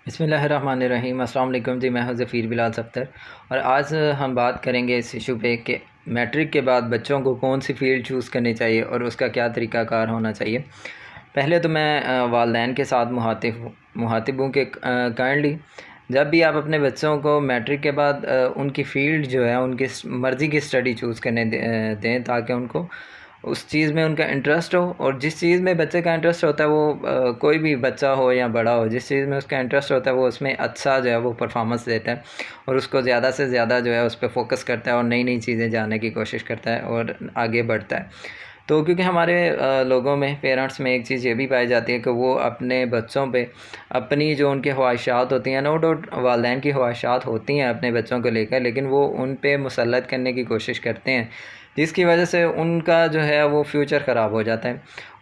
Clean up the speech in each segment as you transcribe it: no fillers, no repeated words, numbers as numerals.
بسم اللہ الرحمن الرحیم۔ السلام علیکم جی، میں ہوں ظفیر بلال سفتر، اور آج ہم بات کریں گے اس ایشو پہ کہ میٹرک کے بعد بچوں کو کون سی فیلڈ چوز کرنی چاہیے اور اس کا کیا طریقہ کار ہونا چاہیے۔ پہلے تو میں والدین کے ساتھ مخاطب ہوں کہ کائنڈلی جب بھی آپ اپنے بچوں کو میٹرک کے بعد ان کی فیلڈ جو ہے ان کی مرضی کی اسٹڈی چوز کرنے دیں تاکہ ان کو اس چیز میں ان کا انٹرسٹ ہو، اور جس چیز میں بچے کا انٹرسٹ ہوتا ہے وہ کوئی بھی بچہ ہو یا بڑا ہو، جس چیز میں اس کا انٹرسٹ ہوتا ہے وہ اس میں اچھا جو ہے وہ پرفارمنس دیتا ہے، اور اس کو زیادہ سے زیادہ جو ہے اس پہ فوکس کرتا ہے اور نئی نئی چیزیں جاننے کی کوشش کرتا ہے اور آگے بڑھتا ہے۔ تو کیونکہ ہمارے لوگوں میں، پیرنٹس میں ایک چیز یہ بھی پائی جاتی ہے کہ وہ اپنے بچوں پہ اپنی جو ان کی خواہشات ہوتی ہیں، نو ڈاؤٹ والدین کی خواہشات ہوتی ہیں اپنے بچوں کو لے کر، لیکن وہ ان پہ مسلط کرنے کی کوشش کرتے ہیں، جس کی وجہ سے ان کا جو ہے وہ فیوچر خراب ہو جاتا ہے،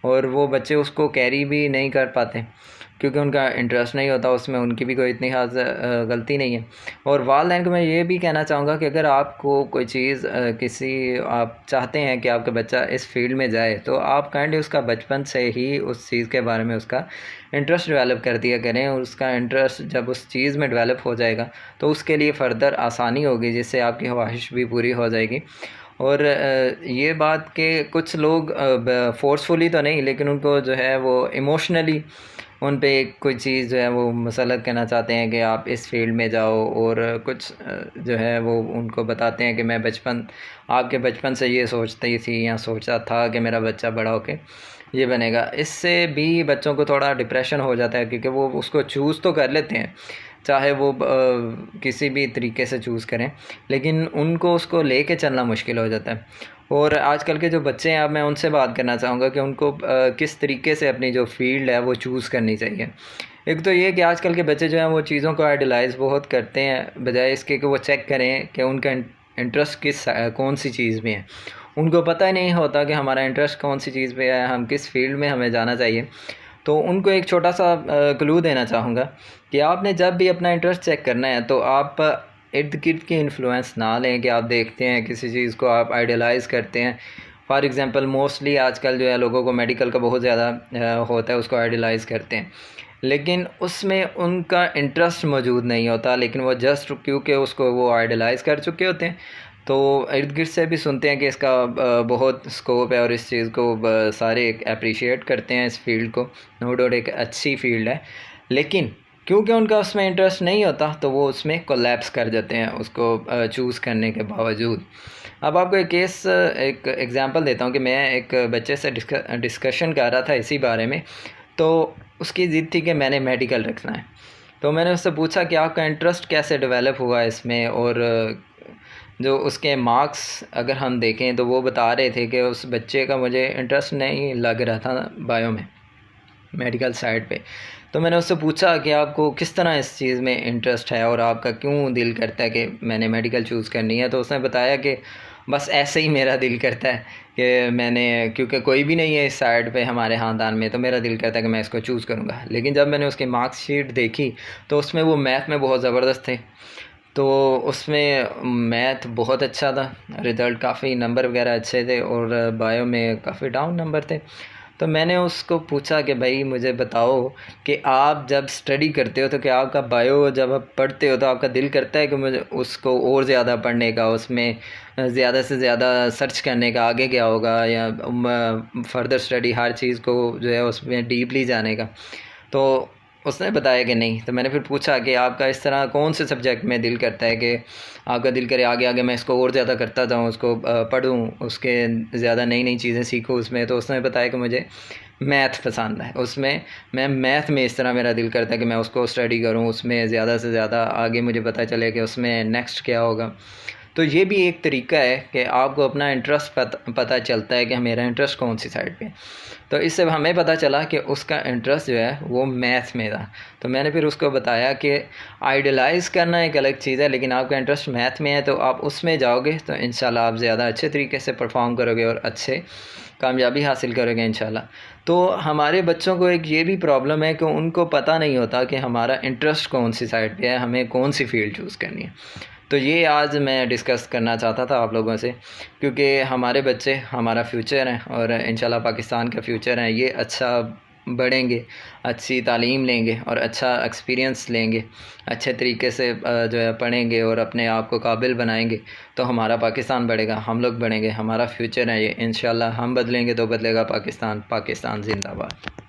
اور وہ بچے اس کو کیری بھی نہیں کر پاتے کیونکہ ان کا انٹرسٹ نہیں ہوتا اس میں، ان کی بھی کوئی اتنی خاص غلطی نہیں ہے۔ اور والدین کو میں یہ بھی کہنا چاہوں گا کہ اگر آپ کو کوئی چیز آپ چاہتے ہیں کہ آپ کا بچہ اس فیلڈ میں جائے، تو آپ کائنڈلی اس کا بچپن سے ہی اس چیز کے بارے میں اس کا انٹرسٹ ڈیولپ کر دیا کریں، اور اس کا انٹرسٹ جب اس چیز میں ڈیولپ ہو جائے گا تو اس کے لیے فردر آسانی ہوگی، جس سے آپ کی خواہش بھی پوری ہو جائے گی۔ اور یہ بات کہ کچھ لوگ فورسفلی تو نہیں، لیکن ان کو جو ہے وہ ایموشنلی ان پہ کوئی چیز جو ہے وہ مسلط کرنا چاہتے ہیں کہ آپ اس فیلڈ میں جاؤ، اور کچھ جو ہے وہ ان کو بتاتے ہیں کہ میں آپ کے بچپن سے یہ سوچتی تھی یا سوچا تھا کہ میرا بچہ بڑا ہو کے یہ بنے گا۔ اس سے بھی بچوں کو تھوڑا ڈپریشن ہو جاتا ہے، کیونکہ وہ اس کو چوز تو کر لیتے ہیں، چاہے وہ کسی بھی طریقے سے چوز کریں، لیکن ان کو اس کو لے کے چلنا مشکل ہو جاتا ہے۔ اور آج کل کے جو بچے ہیں، اب میں ان سے بات کرنا چاہوں گا کہ ان کو کس طریقے سے اپنی جو فیلڈ ہے وہ چوز کرنی چاہیے۔ ایک تو یہ کہ آج کل کے بچے جو ہیں وہ چیزوں کو آئیڈیلائز بہت کرتے ہیں، بجائے اس کے کہ وہ چیک کریں کہ ان کا انٹرسٹ کون سی چیز میں ہے۔ ان کو پتہ ہی نہیں ہوتا کہ ہمارا انٹرسٹ کون سی چیز پہ ہے، ہم کس فیلڈ میں ہمیں جانا چاہیے۔ تو ان کو ایک چھوٹا سا کلو دینا چاہوں گا کہ آپ نے جب بھی اپنا انٹرسٹ چیک کرنا ہے تو آپ ارد گرد کی انفلوئنس نہ لیں کہ آپ دیکھتے ہیں کسی چیز کو آپ آئیڈیلائز کرتے ہیں۔ فار ایگزامپل موسٹلی آج کل جو ہے لوگوں کو میڈیکل کا بہت زیادہ ہوتا ہے، اس کو آئیڈیلائز کرتے ہیں، لیکن اس میں ان کا انٹرسٹ موجود نہیں ہوتا، لیکن وہ جسٹ کیونکہ اس کو وہ آئیڈیلائز کر چکے ہوتے ہیں تو ارد گرد سے بھی سنتے ہیں کہ اس کا بہت اسکوپ ہے، اور اس چیز کو سارے اپریشیٹ کرتے ہیں، اس فیلڈ کو، نو ڈاؤٹ ایک اچھی فیلڈ ہے، لیکن کیونکہ ان کا اس میں انٹرسٹ نہیں ہوتا تو وہ اس میں کولیپس کر جاتے ہیں اس کو چوز کرنے کے باوجود۔ اب آپ کو ایک ایگزامپل دیتا ہوں کہ میں ایک بچے سے ڈسکشن کر رہا تھا اسی بارے میں، تو اس کی ضد تھی کہ میں نے میڈیکل رکھنا ہے۔ تو میں نے اس سے پوچھا کہ آپ کا انٹرسٹ کیسے ڈیولپ ہوا اس میں، اور جو اس کے مارکس اگر ہم دیکھیں تو وہ بتا رہے تھے کہ اس بچے کا مجھے انٹرسٹ نہیں لگ رہا تھا بایو میں، میڈیکل سائڈ پہ۔ تو میں نے اس سے پوچھا کہ آپ کو کس طرح اس چیز میں انٹرسٹ ہے، اور آپ کا کیوں دل کرتا ہے کہ میں نے میڈیکل چوز کرنی ہے؟ تو اس نے بتایا کہ بس ایسے ہی میرا دل کرتا ہے کہ میں نے، کیونکہ کوئی بھی نہیں ہے اس سائڈ پہ ہمارے خاندان میں، تو میرا دل کرتا ہے کہ میں اس کو چوز کروں گا۔ لیکن جب میں نے اس کی مارکس شیٹ دیکھی تو اس میں وہ میتھ میں بہت زبردست تھے، تو اس میں میتھ بہت اچھا تھا، رزلٹ کافی نمبر وغیرہ اچھے تھے، اور بایو میں کافی ڈاؤن نمبر تھے۔ تو میں نے اس کو پوچھا کہ بھائی مجھے بتاؤ کہ آپ جب اسٹڈی کرتے ہو تو کیا آپ کا بایو جب آپ پڑھتے ہو تو آپ کا دل کرتا ہے کہ مجھے اس کو اور زیادہ پڑھنے کا، اس میں زیادہ سے زیادہ سرچ کرنے کا، آگے کیا ہوگا، یا فردر اسٹڈی ہر چیز کو جو ہے اس میں ڈیپلی جانے کا؟ تو اس نے بتایا کہ نہیں۔ تو میں نے پھر پوچھا کہ آپ کا اس طرح کون سے سبجیکٹ میں دل کرتا ہے کہ آپ کا دل کرے آگے آگے میں اس کو اور زیادہ کرتا جاؤں، اس کو پڑھوں، اس کے زیادہ نئی نئی چیزیں سیکھوں اس میں؟ تو اس نے بتایا کہ مجھے میتھ پسند ہے، اس میں میتھ میں اس طرح میرا دل کرتا ہے کہ میں اس کو اسٹڈی کروں، اس میں زیادہ سے زیادہ آگے مجھے پتہ چلے کہ اس میں نیکسٹ کیا ہوگا۔ تو یہ بھی ایک طریقہ ہے کہ آپ کو اپنا انٹرسٹ پتہ چلتا ہے کہ میرا انٹرسٹ کون سی سائڈ پہ ہے۔ تو اس سے ہمیں پتہ چلا کہ اس کا انٹرسٹ جو ہے وہ میتھ میں تھا۔ تو میں نے پھر اس کو بتایا کہ آئیڈیلائز کرنا ایک الگ چیز ہے، لیکن آپ کا انٹرسٹ میتھ میں ہے تو آپ اس میں جاؤ گے تو انشاءاللہ آپ زیادہ اچھے طریقے سے پرفارم کرو گے اور اچھے کامیابی حاصل کرو گے انشاءاللہ۔ تو ہمارے بچوں کو ایک یہ بھی پرابلم ہے کہ ان کو پتہ نہیں ہوتا کہ ہمارا انٹرسٹ کون سی سائڈ پہ ہے، ہمیں کون سی فیلڈ چوز کرنی ہے۔ تو یہ آج میں ڈسکس کرنا چاہتا تھا آپ لوگوں سے، کیونکہ ہمارے بچے ہمارا فیوچر ہیں، اور انشاءاللہ پاکستان کا فیوچر ہیں۔ یہ اچھا بڑھیں گے، اچھی تعلیم لیں گے اور اچھا ایکسپیرینس لیں گے، اچھے طریقے سے جو ہے پڑھیں گے اور اپنے آپ کو قابل بنائیں گے، تو ہمارا پاکستان بڑھے گا، ہم لوگ بڑھیں گے، ہمارا فیوچر ہے یہ، انشاءاللہ ہم بدلیں گے تو بدلے گا پاکستان۔ پاکستان زندہ باد۔